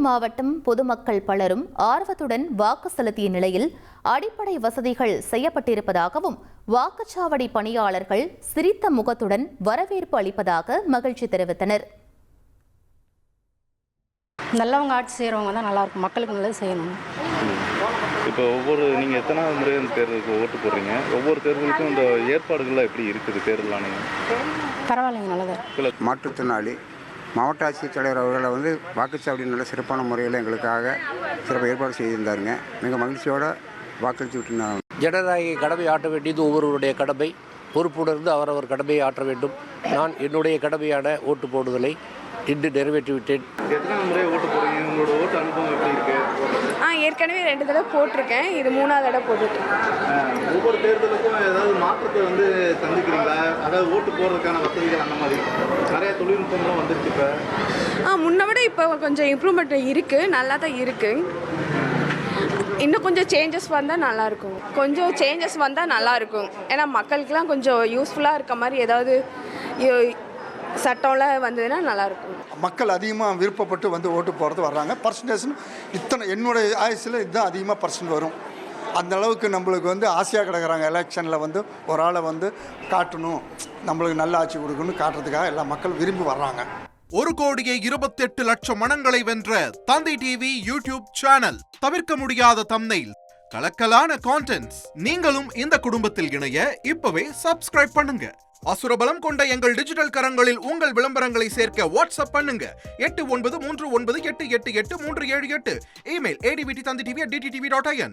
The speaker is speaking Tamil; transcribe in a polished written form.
மாவட்டம் பொதுமக்கள் பலரும் ஆர்வத்துடன் வாக்கு செலுத்திய நிலையில் அடிப்படை வசதிகள் செய்யப்பட்டிருப்பதாகவும் வாக்குச்சாவடி பணியாளர்கள் சிரித்த முகத்துடன் வரவேற்பு அளிப்பதாக மகிழ்ச்சி தெரிவித்தனர். நல்லவங்க ஆட்சி செய்கிறவங்க தான் நல்லாயிருக்கும், மக்களுக்கு நல்லது செய்யணும். இப்போ நீங்கள் எத்தனாவது முறை அந்த தேர்தலுக்கு ஓட்டு போடுறீங்க? ஒவ்வொரு தேர்தலுக்கும் இந்த ஏற்பாடுகள்லாம் எப்படி இருக்குது? தேர்தல் ஆணையம் பரவாயில்லைங்க, நல்லதாக. மாற்றுத்திறனாளி மாவட்ட ஆட்சித்தலைவர் அவர்களை வாக்குச்சாவடி நல்ல சிறப்பான முறையில் எங்களுக்காக சிறப்பு ஏற்பாடு செய்திருந்தாருங்க. மிக மகிழ்ச்சியோடு வாக்களித்து விட்டுனாங்க. ஜனநாயக கடமை ஆற்ற வேண்டியது ஒவ்வொருவருடைய கடமை. பொறுப்புணர்ந்து அவரவர் கடமையை ஆற்ற வேண்டும். நான் என்னுடைய கடமையான ஓட்டு போடுதலை இன்று நிறைவேற்றிவிட்டேன். எத்தனை முறை ஓட்டு போடுறீங்க? உங்களோட ஓட்டு அனுபவம் எப்படி இருக்கு? ஏற்கனவே 2 தடவை போட்டிருக்கேன், இது 3ஆவது தடவை போட்டுருக்கேன். ஒவ்வொரு தேர்தலுக்கும் ஏதாவது மாற்றத்தை சந்திக்கிறீங்களா? அதாவது ஓட்டு போடுறதுக்கான வசதிகள் அந்த மாதிரி நிறைய தொழில்நுட்பங்களும் வந்துருச்சு. இப்போ முன்ன விட இப்போ கொஞ்சம் இம்ப்ரூவ்மெண்ட் இருக்குது, நல்லா தான் இருக்குது. இன்னும் கொஞ்சம் சேஞ்சஸ் வந்தால் நல்லாயிருக்கும். ஏன்னா மக்களுக்கெல்லாம் கொஞ்சம் யூஸ்ஃபுல்லாக இருக்க மாதிரி ஏதாவது சட்டம்லாம் வந்ததுன்னா நல்லாயிருக்கும். மக்கள் அதிகமாக விருப்பப்பட்டு ஓட்டு போகிறது வர்றாங்க. பர்சன்டேஜ் என்னுடைய ஆயுசில் இதுதான் அதிகமாக பர்சன்ட் வரும். அந்த அளவுக்கு நம்மளுக்கு ஆசையாக கிடக்கிறாங்க. எலெக்ஷனில் ஒரு ஆளை காட்டணும், நம்மளுக்கு நல்ல ஆட்சி கொடுக்கணும்னு காட்டுறதுக்காக எல்லா மக்கள் விரும்பி வர்றாங்க. 1,28,00,000 மனங்களை வென்ற தந்தி டிவி யூடியூப் சேனல். தவிர்க்க முடியாத தம்ப்நெயில், கலக்கலான கான்டென்ட்ஸ். நீங்களும் இந்த குடும்பத்தில் இணைய இப்பவே சப்ஸ்கிரைப் பண்ணுங்க. அசுரபலம் கொண்ட எங்கள் டிஜிட்டல் கரங்களில் உங்கள் விளம்பரங்களை சேர்க்க வாட்ஸ்அப் பண்ணுங்க. 8939888838. Email advtthanditv@dttv.in.